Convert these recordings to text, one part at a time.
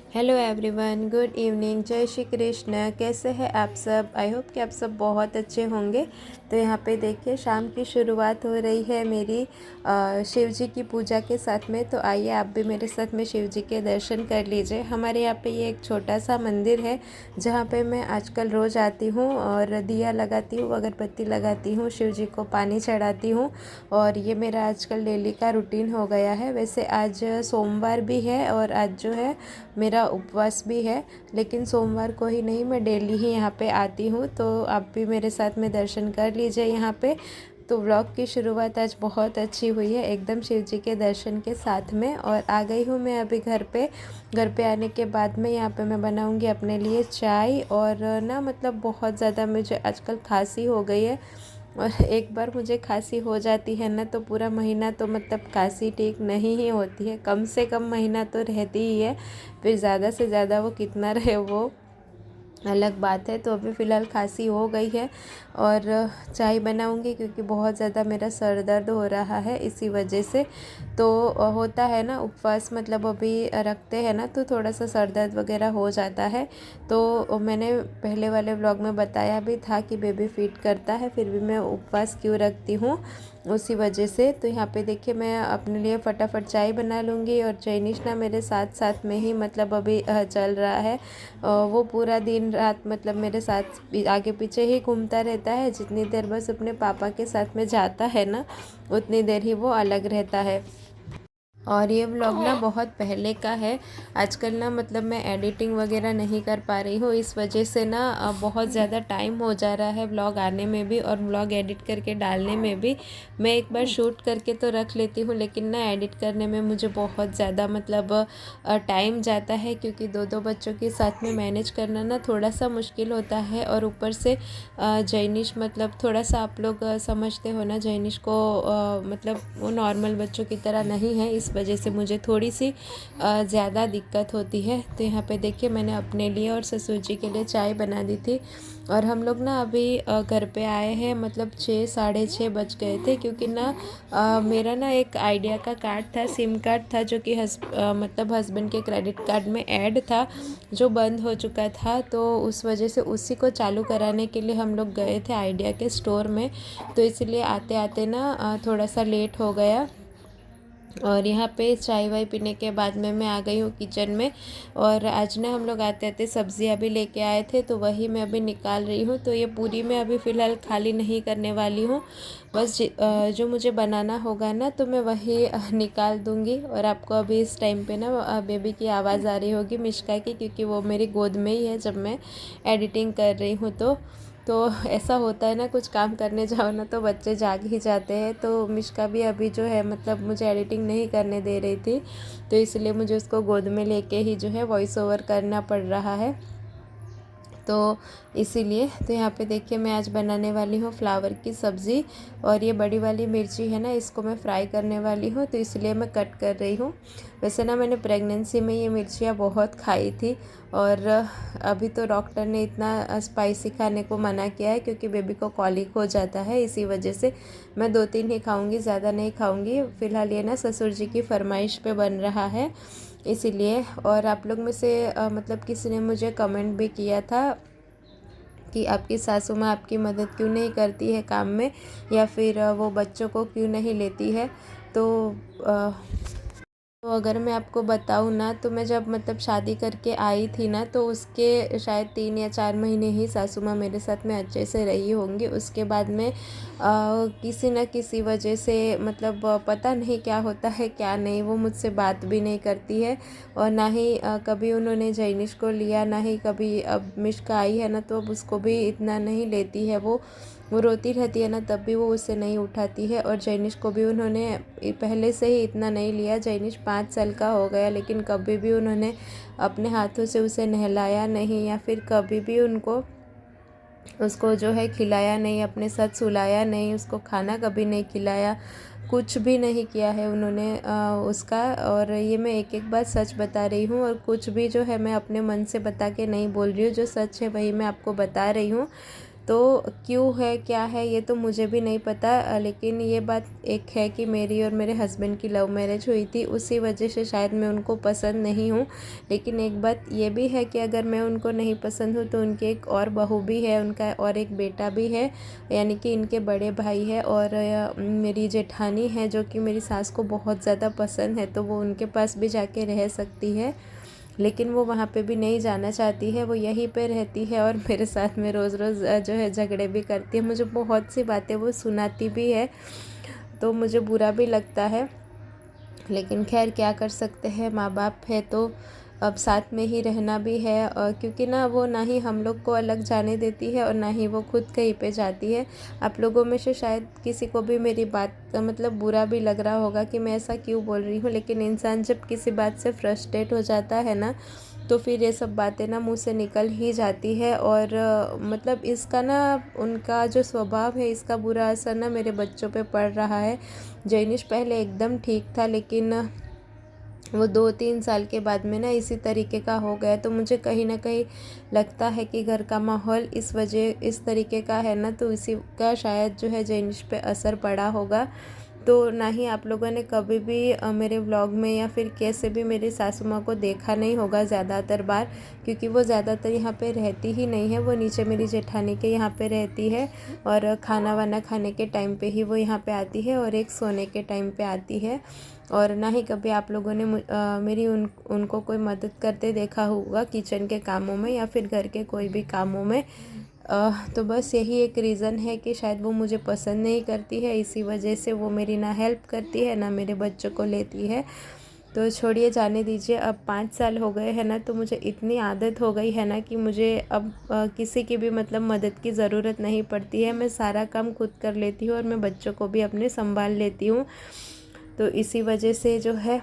Hello everyone, good evening, जय श्री कृष्ण। कैसे हैं आप सब? आई होप कि आप सब बहुत अच्छे होंगे। तो यहाँ पे देखिए शाम की शुरुआत हो रही है मेरी शिव जी की पूजा के साथ में। तो आइए आप भी मेरे साथ में शिव जी के दर्शन कर लीजिए। हमारे यहाँ पे ये एक छोटा सा मंदिर है जहाँ पे मैं आजकल रोज़ आती हूँ और दिया लगाती हूँ, अगरबत्ती लगाती हूँ, शिव जी को पानी चढ़ाती हूँ और ये मेरा आजकल डेली का रूटीन हो गया है। वैसे आज सोमवार भी है और आज जो है मेरा उपवास भी है, लेकिन सोमवार को ही नहीं, मैं डेली ही यहाँ पे आती हूँ। तो आप भी मेरे साथ में दर्शन कर लीजिए यहाँ पे। तो व्लॉग की शुरुआत आज बहुत अच्छी हुई है एकदम शिव जी के दर्शन के साथ में। और आ गई हूँ मैं अभी घर पे आने के बाद में यहाँ पे मैं बनाऊँगी अपने लिए चाय। और ना मतलब बहुत ज़्यादा मुझे आजकल खांसी हो गई है और एक बार मुझे खांसी हो जाती है ना तो पूरा महीना तो मतलब खांसी ठीक नहीं ही होती है, कम से कम महीना तो रहती ही है। फिर ज़्यादा से ज़्यादा वो कितना रहे वो अलग बात है। तो अभी फ़िलहाल खांसी हो गई है और चाय बनाऊंगी क्योंकि बहुत ज़्यादा मेरा सर दर्द हो रहा है इसी वजह से। तो होता है ना उपवास, मतलब अभी रखते हैं ना तो थोड़ा सा सर दर्द वगैरह हो जाता है। तो मैंने पहले वाले व्लॉग में बताया भी था कि बेबी फीड करता है, फिर भी मैं उपवास क्यों रखती हूँ उसी वजह से। तो यहाँ पे देखिए मैं अपने लिए फटाफट चाय बना लूँगी और जैनिश ना मेरे साथ साथ में ही मतलब अभी चल रहा है। वो पूरा दिन रात मतलब मेरे साथ आगे पीछे ही घूमता रहता है। जितनी देर बस अपने पापा के साथ में जाता है ना उतनी देर ही वो अलग रहता है। और ये व्लॉग ना बहुत पहले का है। आजकल ना मतलब मैं एडिटिंग वगैरह नहीं कर पा रही हूँ, इस वजह से ना बहुत ज़्यादा टाइम हो जा रहा है व्लॉग आने में भी और व्लॉग एडिट करके डालने में भी। मैं एक बार शूट करके तो रख लेती हूँ, लेकिन ना एडिट करने में मुझे बहुत ज़्यादा मतलब टाइम जाता है क्योंकि दो बच्चों के साथ में मैनेज करना ना थोड़ा सा मुश्किल होता है। और ऊपर से जैनिश मतलब थोड़ा सा आप लोग समझते हो ना, जैनिश को मतलब वो नॉर्मल बच्चों की तरह नहीं है, इस वजह से मुझे थोड़ी सी ज़्यादा दिक्कत होती है। तो यहाँ पे देखिए मैंने अपने लिए और ससुर जी के लिए चाय बना दी थी। और हम लोग ना अभी घर पे आए हैं, मतलब 6 साढ़े 6 बज गए थे क्योंकि ना मेरा ना एक आइडिया का कार्ड था, सिम कार्ड था जो कि मतलब हस्बैंड के क्रेडिट कार्ड में ऐड था, जो बंद हो चुका था। तो उस वजह से उसी को चालू कराने के लिए हम लोग गए थे आइडिया के स्टोर में। तो इसलिए आते आते ना थोड़ा सा लेट हो गया। और यहाँ पे चाय वाय पीने के बाद में मैं आ गई हूँ किचन में। और आज ना हम लोग आते आते सब्जियाँ भी लेके आए थे, तो वही मैं अभी निकाल रही हूँ। तो ये पूरी मैं अभी फ़िलहाल खाली नहीं करने वाली हूँ, बस जो मुझे बनाना होगा ना तो मैं वही निकाल दूँगी। और आपको अभी इस टाइम पे ना बेबी की आवाज़ आ रही होगी मिश्का की, क्योंकि वो मेरी गोद में ही है जब मैं एडिटिंग कर रही हूँ। तो ऐसा होता है ना, कुछ काम करने जाओ ना तो बच्चे जाग ही जाते हैं। तो मिश्का भी अभी जो है मतलब मुझे एडिटिंग नहीं करने दे रही थी, तो इसलिए मुझे उसको गोद में लेके ही जो है वॉइस ओवर करना पड़ रहा है। तो इसीलिए तो यहाँ पे देखिए मैं आज बनाने वाली हूँ फ्लावर की सब्ज़ी। और ये बड़ी वाली मिर्ची है ना, इसको मैं फ्राई करने वाली हूँ, तो इसलिए मैं कट कर रही हूँ। वैसे ना मैंने प्रेगनेंसी में ये मिर्चियाँ बहुत खाई थी और अभी तो डॉक्टर ने इतना स्पाइसी खाने को मना किया है क्योंकि बेबी को कॉलिक हो जाता है, इसी वजह से मैं 2-3 ही खाऊँगी, ज़्यादा नहीं खाऊँगी। फ़िलहाल ये ना ससुर जी की फरमाइश पे बन रहा है इसीलिए। और आप लोग में से मतलब किसी ने मुझे कमेंट भी किया था कि आपकी सासू माँ आपकी मदद क्यों नहीं करती है काम में, या फिर वो बच्चों को क्यों नहीं लेती है। तो अ, तो अगर मैं आपको बताऊँ ना तो मैं जब मतलब शादी करके आई थी ना तो उसके शायद 3 या 4 महीने ही सासू माँ मेरे साथ में अच्छे से रही होंगी। उसके बाद में किसी न किसी वजह से मतलब पता नहीं क्या होता है क्या नहीं, वो मुझसे बात भी नहीं करती है। और ना ही कभी उन्होंने जैनिश को लिया, ना ही कभी अब मिश्का आई है ना तो अब उसको भी इतना नहीं लेती है। वो रोती रहती है ना तब भी वो उसे नहीं उठाती है। और जैनिश को भी उन्होंने पहले से ही इतना नहीं लिया। जैनिश 5 साल का हो गया लेकिन कभी भी उन्होंने अपने हाथों से उसे नहलाया नहीं, या फिर कभी भी उसको जो है खिलाया नहीं, अपने साथ सुलाया नहीं, उसको खाना कभी नहीं खिलाया, कुछ भी नहीं किया है उन्होंने उसका। और ये मैं एक एक बात सच बता रही हूँ और कुछ भी जो है मैं अपने मन से बता के नहीं बोल रही हूँ, जो सच है वही मैं आपको बता रही हूँ। तो क्यों है क्या है ये तो मुझे भी नहीं पता, लेकिन ये बात एक है कि मेरी और मेरे हस्बैंड की लव मैरिज हुई थी, उसी वजह से शायद मैं उनको पसंद नहीं हूँ। लेकिन एक बात ये भी है कि अगर मैं उनको नहीं पसंद हूँ तो उनकी एक और बहू भी है, उनका और एक बेटा भी है, यानी कि इनके बड़े भाई है, और मेरी जेठानी है जो कि मेरी सास को बहुत ज़्यादा पसंद है, तो वो उनके पास भी जाके रह सकती है। लेकिन वो वहाँ पे भी नहीं जाना चाहती है, वो यहीं पे रहती है और मेरे साथ में रोज़ रोज़ जो है झगड़े भी करती है, मुझे बहुत सी बातें वो सुनाती भी है, तो मुझे बुरा भी लगता है। लेकिन खैर क्या कर सकते हैं, माँ बाप है तो अब साथ में ही रहना भी है, क्योंकि ना वो ना ही हम लोग को अलग जाने देती है और ना ही वो खुद कहीं पे जाती है। आप लोगों में से शायद किसी को भी मेरी बात का मतलब बुरा भी लग रहा होगा कि मैं ऐसा क्यों बोल रही हूँ, लेकिन इंसान जब किसी बात से फ्रस्ट्रेट हो जाता है ना, तो फिर ये सब बातें ना मुँह से निकल ही जाती है। और मतलब इसका ना उनका जो स्वभाव है, इसका बुरा असर ना मेरे बच्चों पे पड़ रहा है। जैनिश पहले एकदम ठीक था, लेकिन वो 2-3 साल के बाद में ना इसी तरीके का हो गया, तो मुझे कहीं ना कहीं लगता है कि घर का माहौल इस तरीके का है ना, तो इसी का शायद जो है जैनिश पे असर पड़ा होगा। तो ना ही आप लोगों ने कभी भी मेरे व्लॉग में या फिर कैसे भी मेरी सासू माँ को देखा नहीं होगा ज़्यादातर बार, क्योंकि वो ज़्यादातर यहाँ पे रहती ही नहीं है, वो नीचे मेरी जेठानी के यहाँ पे रहती है, और खाना वाना खाने के टाइम पे ही वो यहाँ पे आती है और एक सोने के टाइम पे आती है। और ना ही कभी आप लोगों ने मेरी उनको कोई मदद करते देखा होगा किचन के कामों में या फिर घर के कोई भी कामों में। तो बस यही एक रीज़न है कि शायद वो मुझे पसंद नहीं करती है, इसी वजह से वो मेरी ना हेल्प करती है ना मेरे बच्चों को लेती है। तो छोड़िए, जाने दीजिए। अब 5 साल हो गए हैं ना, तो मुझे इतनी आदत हो गई है ना कि मुझे अब किसी की भी मतलब मदद की ज़रूरत नहीं पड़ती है, मैं सारा काम खुद कर लेती हूँ और मैं बच्चों को भी अपने संभाल लेती हूँ। तो इसी वजह से जो है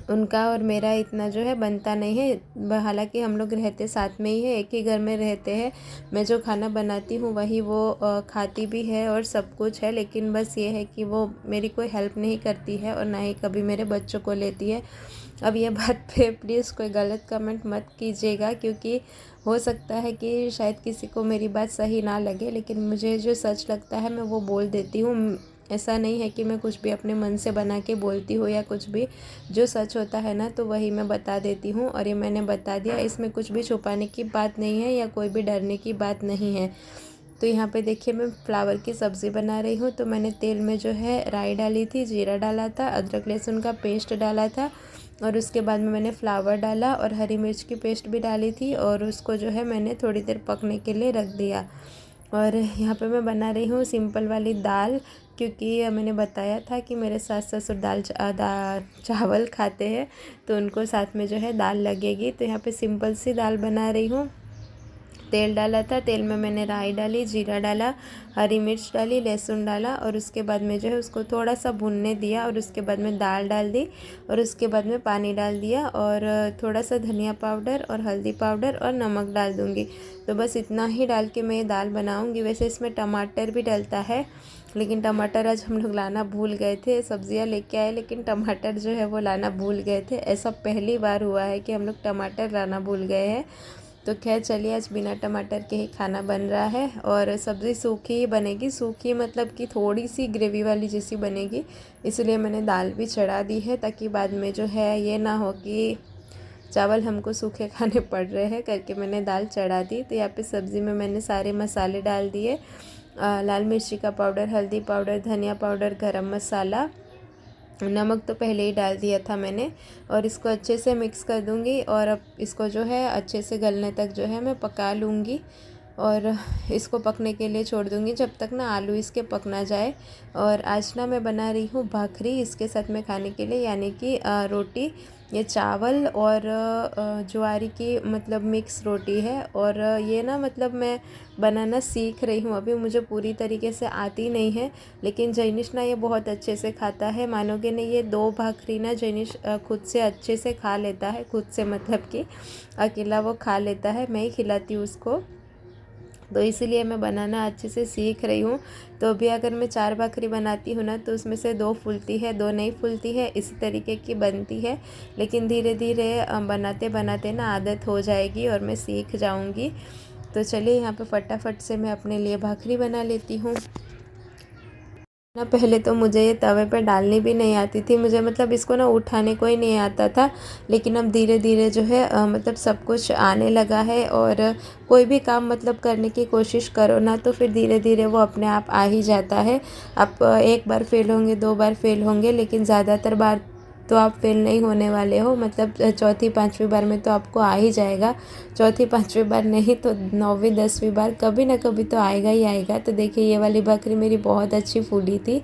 उनका और मेरा इतना जो है बनता नहीं है। हालांकि हम लोग रहते साथ में ही है, एक ही घर में रहते हैं, मैं जो खाना बनाती हूँ वही वो खाती भी है और सब कुछ है, लेकिन बस ये है कि वो मेरी कोई हेल्प नहीं करती है और ना ही कभी मेरे बच्चों को लेती है। अब ये बात पे प्लीज़ कोई गलत कमेंट मत कीजिएगा, क्योंकि हो सकता है कि शायद किसी को मेरी बात सही ना लगे, लेकिन मुझे जो सच लगता है मैं वो बोल देती हूँ। ऐसा नहीं है कि मैं कुछ भी अपने मन से बना के बोलती हूँ या कुछ भी, जो सच होता है ना तो वही मैं बता देती हूँ, और ये मैंने बता दिया, इसमें कुछ भी छुपाने की बात नहीं है या कोई भी डरने की बात नहीं है। तो यहाँ पे देखिए मैं फ्लावर की सब्ज़ी बना रही हूँ, तो मैंने तेल में जो है राई डाली थी, जीरा डाला था, अदरक लहसुन का पेस्ट डाला था, और उसके बाद में मैंने फ्लावर डाला और हरी मिर्च की पेस्ट भी डाली थी, और उसको जो है मैंने थोड़ी देर पकने के लिए रख दिया। और यहाँ पे मैं बना रही हूँ सिंपल वाली दाल, क्योंकि मैंने बताया था कि मेरे सास ससुर चावल खाते हैं, तो उनको साथ में जो है दाल लगेगी। तो यहाँ पे सिंपल सी दाल बना रही हूँ। तेल डाला था, तेल में मैंने राई डाली, जीरा डाला, हरी मिर्च डाली, लहसुन डाला, और उसके बाद में जो है उसको थोड़ा सा भुनने दिया, और उसके बाद में दाल डाल दी, और उसके बाद में पानी डाल दिया, और थोड़ा सा धनिया पाउडर और हल्दी पाउडर और नमक डाल दूँगी। तो बस इतना ही डाल के मैं ये दाल बनाऊँगी। वैसे इसमें टमाटर भी डलता है, लेकिन टमाटर आज हम लोग लाना भूल गए थे, सब्जियां लेके आए लेकिन टमाटर जो है वो लाना भूल गए थे। ऐसा पहली बार हुआ है कि हम लोग टमाटर लाना भूल गए हैं। तो खैर चलिए, आज बिना टमाटर के ही खाना बन रहा है, और सब्ज़ी सूखी ही बनेगी, सूखी मतलब कि थोड़ी सी ग्रेवी वाली जैसी बनेगी, इसलिए मैंने दाल भी चढ़ा दी है, ताकि बाद में जो है ये ना हो कि चावल हमको सूखे खाने पड़ रहे हैं करके मैंने दाल चढ़ा दी। तो यहाँ पे सब्ज़ी में मैंने सारे मसाले डाल दिए, लाल मिर्ची का पाउडर, हल्दी पाउडर, धनिया पाउडर, गरम मसाला, नमक तो पहले ही डाल दिया था मैंने, और इसको अच्छे से मिक्स कर दूंगी, और अब इसको जो है अच्छे से गलने तक जो है मैं पका लूँगी, और इसको पकने के लिए छोड़ दूँगी जब तक ना आलू इसके पक ना जाए। और आज ना मैं बना रही हूँ भाखरी इसके साथ में खाने के लिए, यानी कि रोटी, ये चावल और ज्वारी की मतलब मिक्स रोटी है, और ये ना मतलब मैं बनाना सीख रही हूँ अभी, मुझे पूरी तरीके से आती नहीं है, लेकिन जैनिश ना ये बहुत अच्छे से खाता है। मानोगे नहीं, ये 2 भाखरी ना जैनिश खुद से अच्छे से खा लेता है, खुद से मतलब कि अकेला वो खा लेता है, मैं ही खिलाती हूँ उसको। तो इसीलिए मैं बनाना अच्छे से सीख रही हूँ। तो अभी अगर मैं 4 भाखरी बनाती हूँ ना, तो उसमें से 2 फूलती है, 2 नहीं फूलती है, इसी तरीके की बनती है। लेकिन धीरे धीरे बनाते बनाते ना आदत हो जाएगी और मैं सीख जाऊँगी। तो चलिए यहाँ पे फटाफट से मैं अपने लिए भाखरी बना लेती हूँ ना। पहले तो मुझे ये तवे पे डालनी भी नहीं आती थी, मुझे मतलब इसको ना उठाने को ही नहीं आता था। लेकिन अब धीरे धीरे जो है मतलब सब कुछ आने लगा है। और कोई भी काम मतलब करने की कोशिश करो ना तो फिर धीरे धीरे वो अपने आप आ ही जाता है। आप एक बार फेल होंगे, 2 बार फेल होंगे, लेकिन ज़्यादातर बार तो आप फेल नहीं होने वाले हो। मतलब चौथी पाँचवीं बार में तो आपको आ ही जाएगा। चौथी पाँचवीं बार नहीं तो 9वीं 10वीं बार कभी ना कभी तो आएगा ही आएगा। तो देखिए ये वाली बकरी मेरी बहुत अच्छी फूली थी।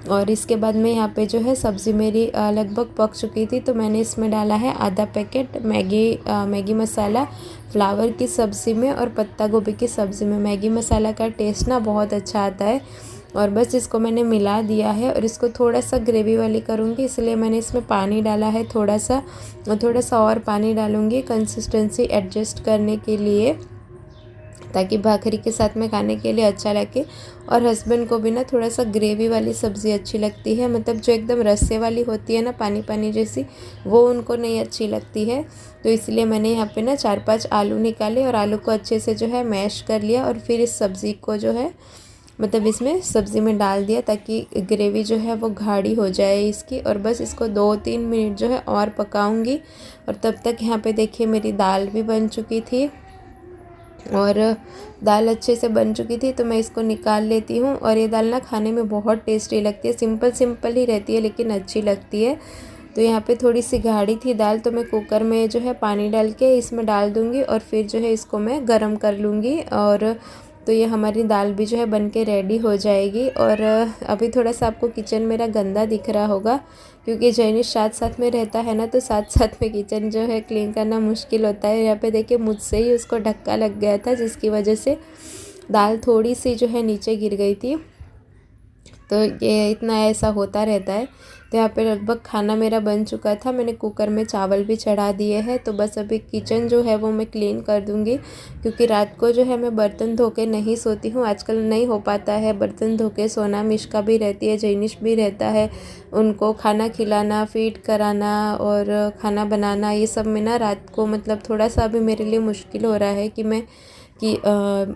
और इसके बाद में यहाँ पे जो है सब्ज़ी मेरी लगभग पक चुकी थी, तो मैंने इसमें डाला है आधा पैकेट मैगी मसाला। फ्लावर की सब्ज़ी में और पत्ता गोभी की सब्ज़ी में मैगी मसाला का टेस्ट ना बहुत अच्छा आता है। और बस इसको मैंने मिला दिया है और इसको थोड़ा सा ग्रेवी वाली करूँगी, इसलिए मैंने इसमें पानी डाला है थोड़ा सा, और थोड़ा सा और पानी डालूँगी कंसिस्टेंसी एडजस्ट करने के लिए, ताकि भाखरी के साथ में खाने के लिए अच्छा लगे। और हस्बैंड को भी ना थोड़ा सा ग्रेवी वाली सब्ज़ी अच्छी लगती है, मतलब जो एकदम रस्से वाली होती है ना, पानी पानी जैसी, वो उनको नहीं अच्छी लगती है। तो इसलिए मैंने यहाँ पे ना 4-5 आलू निकाले और आलू को अच्छे से जो है मैश कर लिया, और फिर इस सब्ज़ी को जो है मतलब इसमें सब्ज़ी में डाल दिया, ताकि ग्रेवी जो है वो गाढ़ी हो जाए इसकी। और बस इसको 2-3 मिनट जो है और पकाऊंगी। और तब तक यहाँ पे देखिए मेरी दाल भी बन चुकी थी, और दाल अच्छे से बन चुकी थी, तो मैं इसको निकाल लेती हूँ। और ये दाल ना खाने में बहुत टेस्टी लगती है, सिंपल सिंपल ही रहती है लेकिन अच्छी लगती है। तो यहाँ पे थोड़ी सी गाढ़ी थी दाल, तो मैं कुकर में जो है पानी डाल के इसमें डाल दूँगी, और फिर जो है इसको मैं गरम कर लूँगी। और तो ये हमारी दाल भी जो है बन के रेडी हो जाएगी। और अभी थोड़ा सा आपको किचन मेरा गंदा दिख रहा होगा, क्योंकि जैनिश साथ साथ में रहता है ना, तो साथ साथ में किचन जो है क्लीन करना मुश्किल होता है। यहाँ पे देखिए मुझसे ही उसको धक्का लग गया था, जिसकी वजह से दाल थोड़ी सी जो है नीचे गिर गई थी। तो ये इतना ऐसा होता रहता है। तो यहाँ पे लगभग खाना मेरा बन चुका था, मैंने कुकर में चावल भी चढ़ा दिए हैं। तो बस अभी किचन जो है वो मैं क्लीन कर दूँगी, क्योंकि रात को जो है मैं बर्तन धो के नहीं सोती हूँ, आजकल नहीं हो पाता है बर्तन धो के सोना। मिष्का भी रहती है, जैनिश भी रहता है, उनको खाना खिलाना, फीड कराना और खाना बनाना, ये सब में ना रात को मतलब थोड़ा सा अभी मेरे लिए मुश्किल हो रहा है कि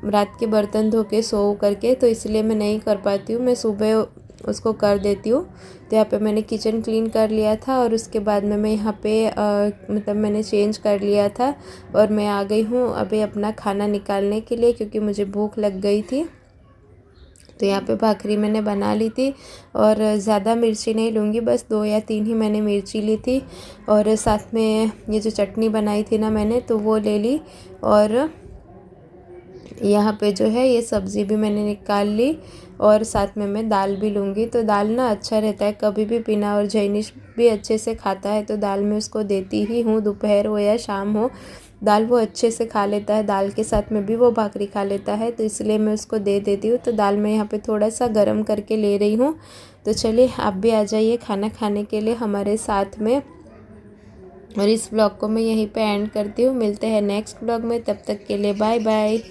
रात के बर्तन धो के सो करके, तो इसलिए मैं नहीं कर पाती हूँ, मैं सुबह उसको कर देती हूँ। तो यहाँ पे मैंने किचन क्लीन कर लिया था, और उसके बाद में मैं यहाँ पे मतलब मैंने चेंज कर लिया था, और मैं आ गई हूँ अभी अपना खाना निकालने के लिए, क्योंकि मुझे भूख लग गई थी। तो यहाँ पे भाखरी मैंने बना ली थी, और ज़्यादा मिर्ची नहीं लूँगी, बस 2 या 3 ही मैंने मिर्ची ली थी। और साथ में ये जो चटनी बनाई थी ना मैंने, तो वो ले ली। और यहाँ पे जो है ये सब्ज़ी भी मैंने निकाल ली, और साथ में मैं दाल भी लूँगी। तो दाल ना अच्छा रहता है कभी भी पीना, और जैनिश भी अच्छे से खाता है, तो दाल मैं उसको देती ही हूँ, दोपहर हो या शाम हो, दाल वो अच्छे से खा लेता है। दाल के साथ में भी वो भाकरी खा लेता है, तो इसलिए मैं उसको दे देती हूँ। तो दाल मैं यहाँ पे थोड़ा सा गर्म करके ले रही हूँ। तो चलिए आप भी आ जाइए खाना खाने के लिए हमारे साथ में। और इस ब्लॉग को मैं यहीं पे एंड करती हूँ, मिलते हैं नेक्स्ट ब्लॉग में, तब तक के लिए बाय बाय।